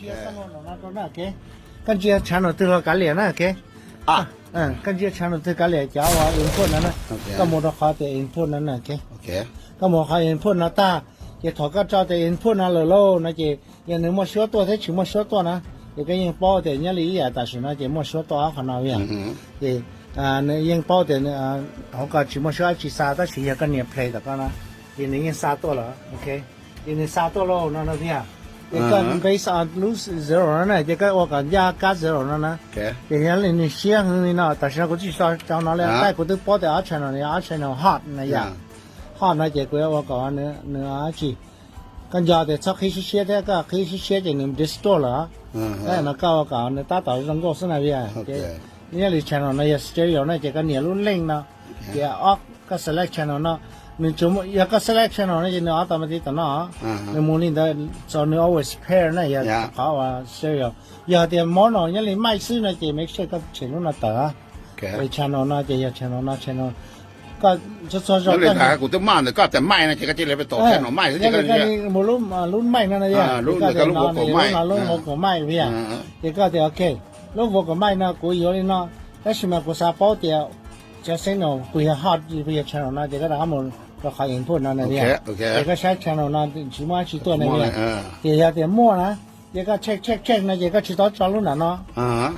接看到那个那给，跟接全都对了干脸那给。啊跟接全都对干脸家话 input 那呢，ก็หมดเขาแต่ input นั่นน่ะ给。โอเคก็หมดเขา input 那大，也ถอดก็照แต่ input 那了喽，那就也能么学多，才去么学多呢？也跟人报的，人家里也但是那就么学多可能样，对。那人报的呢，我讲去么学去啥，但是也跟人 play 的个呢，人杀多了 ，OK， 人杀多了那边，一个 base on lose zero 呢，这个我讲加 zero 呢，人家写很呢，但是我至少讲那了，大家都报的2千了，2千了 hot 那样，hot 那结果我讲那去，跟家的他可以写这个，可以写的你们 distort 了，那个我讲那大到人工是那边。นี่เลย channel นะ stereo นะจะกันเนี่ยรุ่นเล่งนะจะออกก็ select channel นะนี่จุ่มอยากก็ select channel นะจะเนี่ยอัตโนมัติต่อนะนี่มูนี่ได้จะเนี่ย always pair นะอยากเขาว่า stereo อยากเดี๋ยว mono นี่เลยไม่ซื้อนะจะ make sure ก็เชื่อรุ่นน่ะต่อไอ้ channel นะจะอยาก channel นะ channel ก็จะแล้วเลยถ่ายกูจะมาเนี่ยก็แต่ไม่นะจะก็จะเลยไปต่อแค่หน่อไม่จะก็เนี่ยรุ่นไม่นั่นนะเนี่ยรุ่นกับลูกหัวไม่รุ่นหัวไม่เนี่ยจะก็เดี๋ยวโอเคลูกวัวก็ไม่นะกูอยู่เลยนะแต่ชิมากูซาเป้าเดียวจะเส้นเอากูจะฮอตกูจะชแนลนะจะก็ทำมันเราขายอินพุตนั่นเนี่ยจะก็ใช้ชแนลนะชิมาชิตัวนั่นเนี่ยเดี๋ยวจะมั่วนะจะก็เช็คนะจะก็ชิตัวจอรุ่นนั้นเนาะ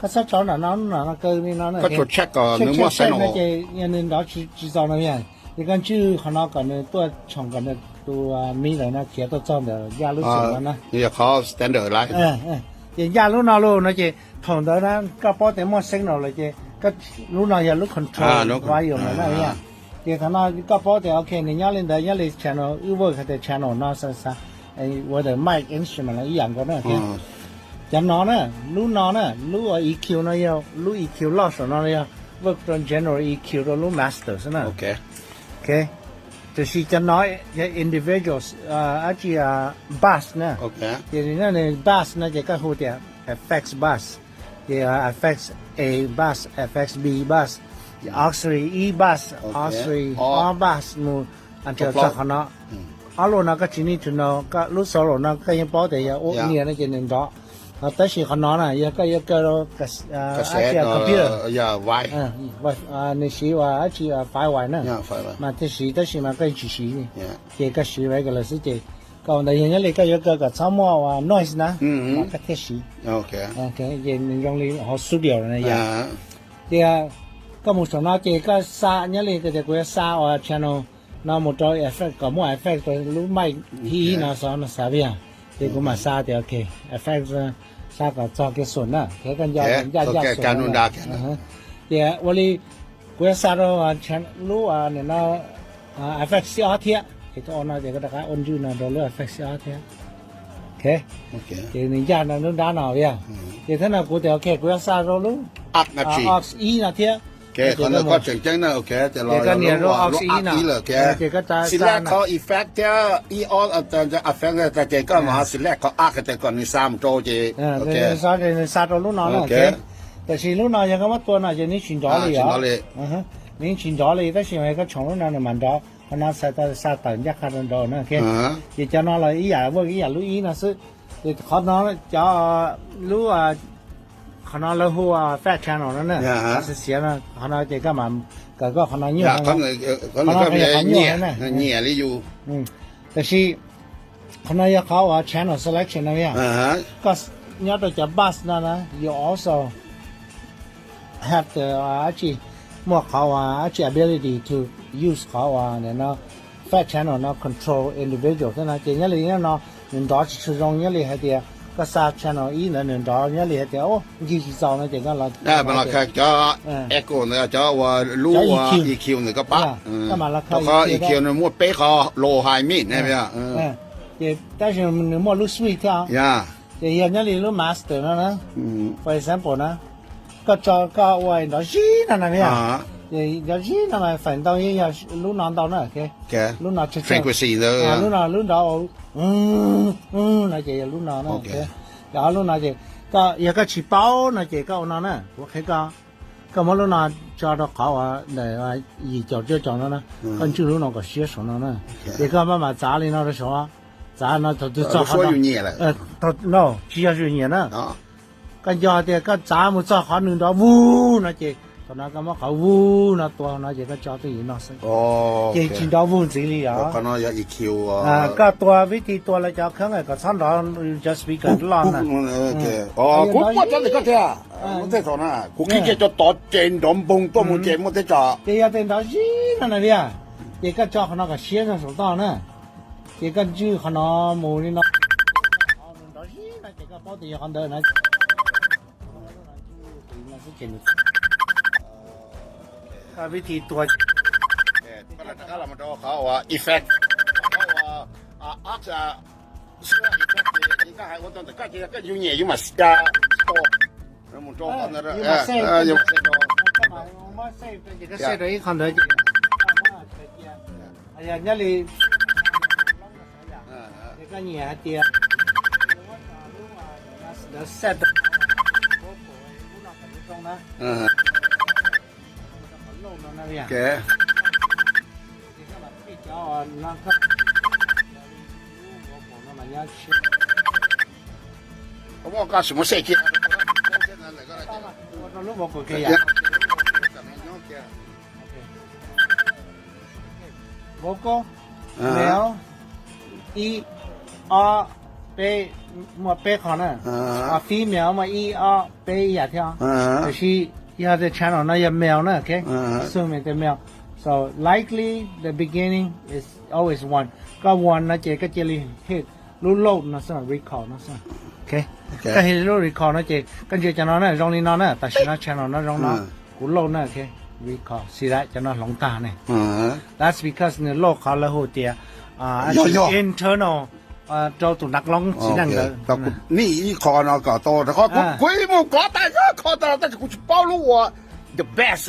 ก็สักจอรุ่นนั้นนะเกินนี่นะก็ชุดเช็คก่อนนึกว่าเส้นนะจะยันนึงเราชิจอนั่นเนี่ยจะกันชื่อขนาดกันเนี่ยตัวช่องกันเนี่ยตัวมีอะไรนะเขียนตัวจอมเดี๋ยวยาลุ้นสูงนะนี่เขา standard ไรอย่างยาลุ้นเอาลูนะจะถอนได้นะก็พอแต่หมดเซ็งเราเลยเจก็รู้นะอย่าลุกคอนโทรลไว้อยู่นะเนี่ยเดี๋ยวขณะก็พอแต่โอเคเนี่ยยันเล่นได้ยันเล่น channel อีเวอร์เขาแต่ channel น่าซะไอ้ว่าแต่ mic instrument อะไรอย่างก็ได้จำนอนนะรู้นอนนะรู้ EQ นะยารู้ EQ loss นะยา work on general EQ เรารู้ master ใช่ไหมโอเคแต่สิจะน้อยจะ individuals อาจจะ bass นะโอเคเดี๋ยวนี้เนี่ย bass นะจะก็หัวแต่ effects bass affects A bus, affects B bus, auxiliary E bus, auxiliary R bus มูอันเดียวกันนะเอาลูกนะก็ทีนี้ถึงเราก็รู้สโลนะก็ยังพอแต่ยังโอ้เนี่ยนะจะหนึ่งดอกแต่สิ่งขนาดน่ะยังก็เรากระแสคอมพิวเตอร์อย่าไวในสีว่าที่ไฟไวนะมาที่สีแต่สิ่งมันก็ยิ่งสีนี่เกี่ยวกับสีไว้ก็เลยสิเจก็ในอย่างนี้เลยก็ยกกับซ้ำว่า noise นะมันก็เทสีโอเคยังยังเลยเขาสตูดิโอนะอย่างเดี๋ยวก็มุสนาเจก็ซาเนี่ยเลยก็จะกูจะซาว่า channel น้ำมุดตัว effect ก็มั่ว effect ตัวรู้ไม่ที่น่าสอนสาบีอ่ะเดี๋ยวกูมาซาเดี๋ยวโอเค effect ซาก็จอกี่ส่วนนะแค่กันยาส่วนการนุ่นดาแค่เดี๋ยววันนี้กูจะซาว่า channel รู้ว่าเนี่ยนะeffect เสียเทียitu ona dia kata kan onju na dollar effect ya okay jadi ni jangan nak dah nak ya jadi thana ko dia okay ko sa ro lu up na chi ox e na thia okay คนก็เจ๋งๆนะโอเคแต่เราก็ ox e นะokay ก็จะ select เขา effect เท่า e all จะ effect แต่เจ๋งก็มา select เขา arc แต่ก่อนนี่3โตเจโอเคsa ro lu naโอเคแต่สิlu naยังก็ว่าตัวน่ะจะนี่ชินจอเลยอ่ะนี่ชินจอเลยแต่สิให้ก็ช่องlu naเนี่ยมันดอขณะซาตันยักษ์ขันดอนนะโอเคที่จะนอนเลยอีหยาว่าอีหยารู้อีนะซึ่งที่เขานอนจะรู้ว่าขณะเราหัวแฟชั่นนนั่นน่ะเสียนะขณะเจ๊ก็มันก็ขณะเงี้ยนะขณะเงี้ยเลยอยู่แต่ที่ขณะยักษ์เขาว่า channel selection นะเนี่ยก็เนี่ยตัวจะบัสนะ you also have the เมื่อเขาว่า ability to use เขาว่าเนี่ยนะ fat channel นะ control individual นะเจเนี่ยเลยนะหนึ่งดอกชื่อตรงเนี่ยเลยให้เดียก็ซา channel อีนั่นหนึ่งดอกเนี่ยเลยให้เดียโอ้ยี่สิบสองนะเจก็เราได้มาแล้วแค่จะ echo เนี่ยจะว่ารู้ว่า EQ เนี่ยก็ปั๊บแล้วก็ EQ เนี่ยมั่วเป๊ะเขา low high mid ใช่ไหมอ่ะเจแต่ฉันมันมั่วรู้ sweet อ่ะเจเนี่ยเลยรู้ master นะ for example นะก็จะก็ว่าดอกจีนั่นนะเนี่ยดอกจีนั่นมันฝัน到也要รู้นอน到那โอเครู้นอนเฉยๆ frequency เลยรู้นอน那就รู้นอนนะโอเคแล้วรู้นอนก็อยากจะชี้เป้านะเจก็นั่นนะ我看ก็มารู้นอนจอดเขาว่าเนี่ยอีจอดนั่นนะ跟住รู้นอนก็เสียสนนั่นนะเดี๋ยวก็มาจ่าเลยนะ说จ่咋那他都找好说有年了，他喏，只要是年呢，啊，跟家的跟咱们找好弄到屋那些，他那个么好屋那多那些个家都有那是，哦，也进到屋子里啊。可能要一 Q 啊，啊，个多วิธีตัวละจะข้างไงก็สั่งเรา just speak กันล้านนะ 哦，我真係嗰隻啊，我在做呢，我記住咗多正當崩多冇正冇得做，這要等到日那那邊，這個叫那個先生手到呢，這個就可能冇人那，到日那這個包的要看到那，那是真的。個วิธีตัวก็แล้วก็เรามาดูเขาว่า effect เขาว่าอักษรเชื่อ effect นี่ก็ให้คนต้องแต่ก็จะก็อยู่เนี่ยอยู่มาสตาร์แล้วมันดูกันนะอยู่มาเซฟ这个เซฟ一看到这个哎呀那里这个年的那set แก我冇講什麼設計。我都冇過嘅呀。我個了一二背冇背好呢，啊 female 嘛一二背一條，就是要在 channel 那些 male 呢 ，OK， assuming the male。So likely the beginning is always one. ก็ one นะเจก็เจลิเฮ็ดรู้โลดนะสำหรับ recall นะสำหรับ OK ก็เฮ็ดรู้ recall นะเจกันเจจะนอนนะรงนี้นอนนะแต่ฉันนะ channel นะรงนะกูโลดนะ OK recall สิได้จะนอนหลงตาเนี่ย That's because เนี่ยโลกเขาละหัวเตียinternal เจ้าตัวนักร้องสินั่นเลยนี่คอนะก็โตแต่เขาคุยมึงก็แต่ก็คอแต่กูจะป้ารู้ว่าthe best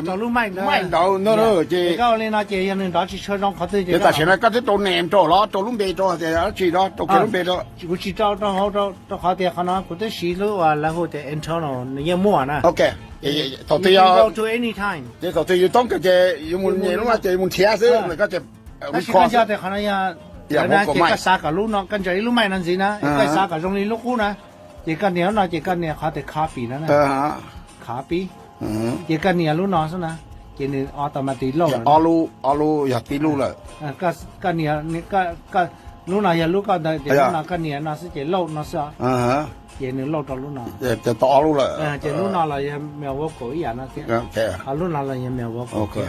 做路卖的，卖到那了这。这个呢，那这样呢，拿去车上考这这。但是呢，搿只都难做了，都弄别做，这样知道都可能别做。我去找好好的，可能或者西路啊，然后的 internal 也冇呢。OK，到底要。Go to any time。这到底要当个这有冇年了嘛？这冇天色，那个这。但是人家的可能也。人家这个啥个路呢？跟着一路卖那子呢，一个啥个容易路虎呢？这个年呢，这个年还得卡比了呢。卡比，这个年路哪是呢？这年automatic 路。路也地路了。个年你个路哪也路个的，这路哪个年那是这路那是啊。这年路到路哪。这到路了。这路哪了也没有我过一样那些。路哪了也没有我过。OK。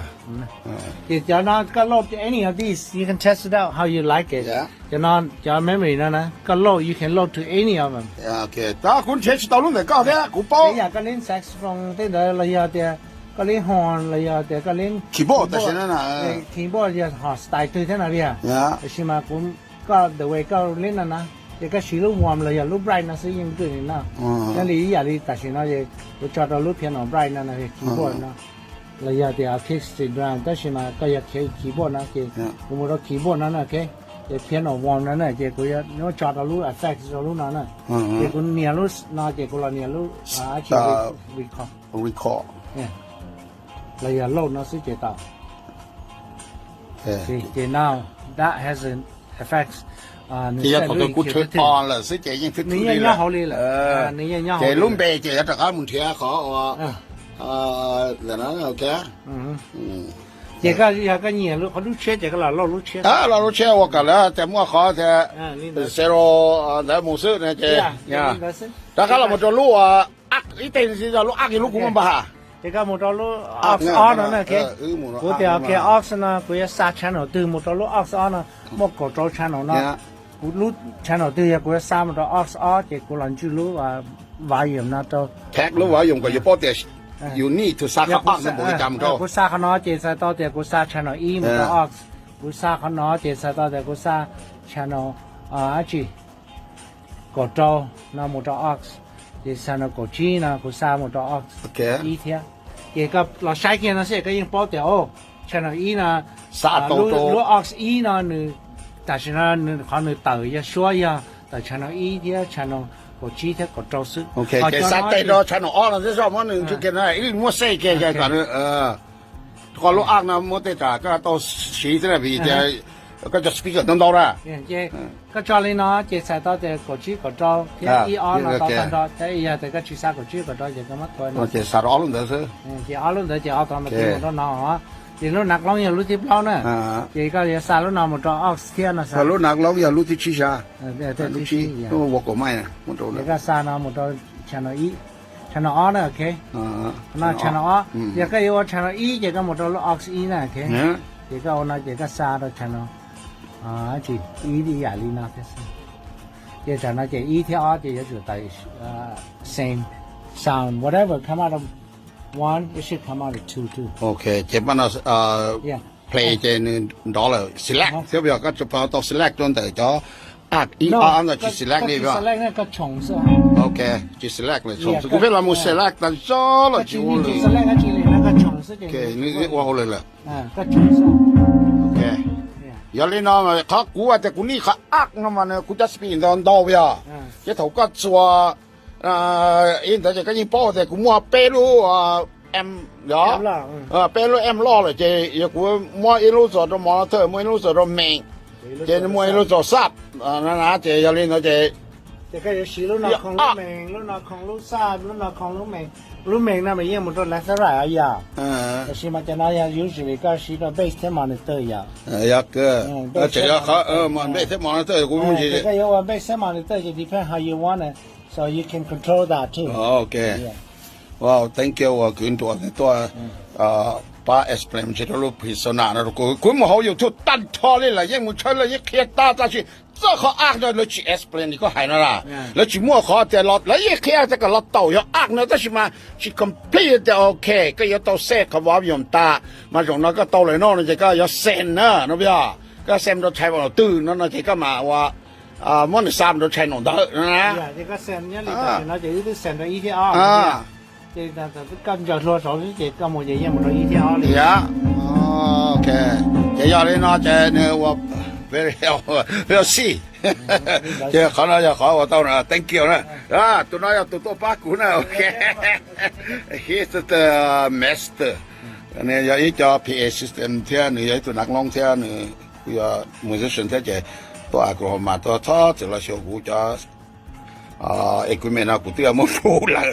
这叫那个路 any of these you can test it out how you like it。就那叫 memory 呢个路 you can load to any of them。OK。但คุณเช็ค到路来搞的，กู包。这呀个连 saxophone 这个了呀的。个连 horn 了呀的，个连 keyboard 但是呢，keyboard 也好 style 对在那里啊，是嘛？我个 the way 个连那，这个是路 warm 了呀，路 bright 那是应对的那，那里呀里但是那些我找到路偏了 bright 那些 keyboard 那，了呀的啊 acoustic drum，但是嘛个呀 keyboard 那些，我们说 keyboard 那个，也偏了 warm 那些个呀，我找到路 effects 找路那，这个年路那这个了年路啊，去 recall。là giờ lâu nó sẽ chế tạo thì now that has an effect thì giờ tôi cũng chơi on là sẽ chế những thứ này là nhau đi là chế luôn bề chế tất cả mình chế khó là nó ok chế cái nhiều lúc họ lúc chế chế cái là lâu lúc chế là lúc chế hoặc là chế mua khó thì zero để mua sữa này chế nha tất cả là một chỗ lúc ác ít tiền thì lúc ác thì lúc cũng không bà这个摩托罗 ox on 呢，OK，我哋嘅 ox 呢，佢一殺 channel 對摩托羅 ox on 呢，莫個做 channel 呢，佢攞 channel 對嘅佢一殺摩托 ox on，嘅個人住攞啊話用呢就。踢攞話用個要波啲，you need to 殺個 ox 呢冇咁多。佢殺個呢，就係多啲佢殺 channel E 摩托 ox，佢殺個呢就係多啲佢殺 channel 啊住個做那摩托 ox，就係那個 G 呢，佢殺摩托 ox，一條。这个老晒天那些个用包掉，channel E 呢，如 ox E 呢，但是呢，可能倒一说呀，但 channel E 的 channel 个 G 的个招式。OK， 这三代到 channel O 了，这什么呢？就跟那一摸晒个个个个路 ox 呢，摸得咋个到谁这边的ก็จะ speak น้ำดอละ เจก็จอเลยเนาะเจใส่ต่อแต่กดชื่อกดจอเพียอีออนเนาะต่อกันต่อแต่อีแต่ก็ชื่อซากดชื่อกดจอเจก็มาตัว โอ เนาะ เคสารอลุ่นเด้อซื้อ เจเอาลุ่นเดี๋ยวเจเอาตอนมาที่หมดเนาะเจรู้นักร้องอย่างรู้ทิพย์เราเนี่ยเจก็จะซาลุ่นเนาะหมดตัวออกเทียนเนาะ สารนักร้องอย่ารู้ที่ชี้ชา แต่ รู้ ที่ ชี้ก็วอกก็ไม่นะมันโดน เจ เลย ก็ซาเนาะหมดตัวชาโนอีชาโนอเนี่ยโอเคน่าชาโนอเจก็อยู่ชาโนอีเจก็หมดตัวออกอีนะโอเคเจก็เอาเนาะเจก็ซาตัวชาโนจีอีดีอย่างนี้นะพี่เจจะนะเจอีที่อเจจะได้same sound whatever come out of one it should come out of two too โอเคเจ็บมันyeah play เจนึงดอลลาร์ select เสียบก็จะพอต้อง select จนแต่จะอักอีอันนั้นจะ select นี่ป่ะ select 那个虫是吧โอเคจะ select เลยชมกูเป็นเราไม่ select แต่จ้าเราจิ๋วเลย select 那几里那个虫是 โอเคนี่ว่าเลยล่ะ 个虫是 โอเคอย่าเล่นน้องเขากูว่าแต่กูนี่เขาอักนะมันกูจะสปีนตอนดาว呀จะถูกก็ชัวอินแต่จะก็ยิ่งป้อแต่กูมัวเปรูเอ็มเนาะเปรูเอ็มล่อเลยเจอย่ากูมัวอิรูสอดมอเตอร์มัวอิรูสอดเมงเจมัวอิรูสอดซับนั่นนะเจอย่าเล่นนะเจ这个有时路那空路明，路那空路沙，路那空路明，路明那么也没多来啥来呀？是嘛？在那样有时那个是个贝斯嘛的对呀。อยากเกิดเจอย่าเขามันไม่ใช่มอเตอร์กูไม่ใช่这个有我贝斯嘛的对，就 depend how you want it, so you can control that too. โอเคว้าว thank you ว่าคืนตัวป้าเอสเพลมจะรู้พิศนานะกูมันเขาอยู่ทุกตันทอเลยล่ะยังมึงใช้เลยยังเคลียร์ตาจ้าชิ这เขาอ้างเลยจีเอสเพลนนี่ก็หายนะล่ะแล้วจีมั่วเขาแต่รถแล้วยังเคลียร์แต่ก็รถเต่ายังอ้างนะแต่ชิมาจี complete แต่โอเคก็ยังต้องเสกเขาว่าอยู่ตามาตรงนั้นก็เต่าเลยนอกนั่นจะก็ยังเซนนะนะพี่อ่ะก็เซนเราใช้ว่าตื่นนั่นจะก็มาว่ามันซ้ำเราใช้หนอนเด้อนะ这个线呢，里头那就有点线到一天啊。这跟着说手是这根本就也没到一天啊里。OK，这要的那这呢我。very see 这可能要好我到那 thank you 呢ตัวน้อยตัวโตป้ากูนะโอเค he's the master เนี่ยอย่าอีจอ PA system เท่านี่อย่าตัวนักร้องเท่านี่กูอย่า musician เท่าจะตัวอากรมาตัวท้อจะละโชกูจะequipment กูเตี้ยมันรู้เลย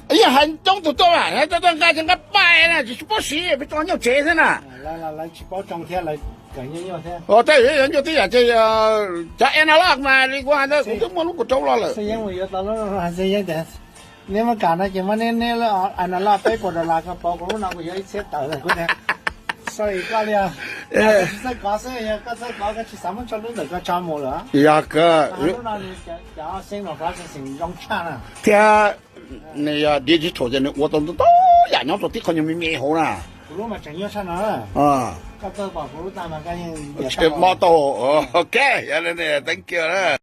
哎呀很中途多啊这ต้องการจะกับไปนะจะ不行ไป装要钱噻来去包装天来感应要天对人就对呀这จะ analog มาดีกว่านะกูต้องมาลูกกูโจรเลย是因为有到了还是有点你们干那就么那了按那拉背过的那个包裹那个有一些到了过来所以搞了在搞啥呀搞在搞个去三门桥路那个招募了呀个那你讲新的发生性用钱了听你呀digital 的我都呀你做的可能没好啦路嘛真有钱了ก็เจอบอกรู้ตามมาก็ยังเชื่อมอโต้โอเคอย่างนี้ thank you นะ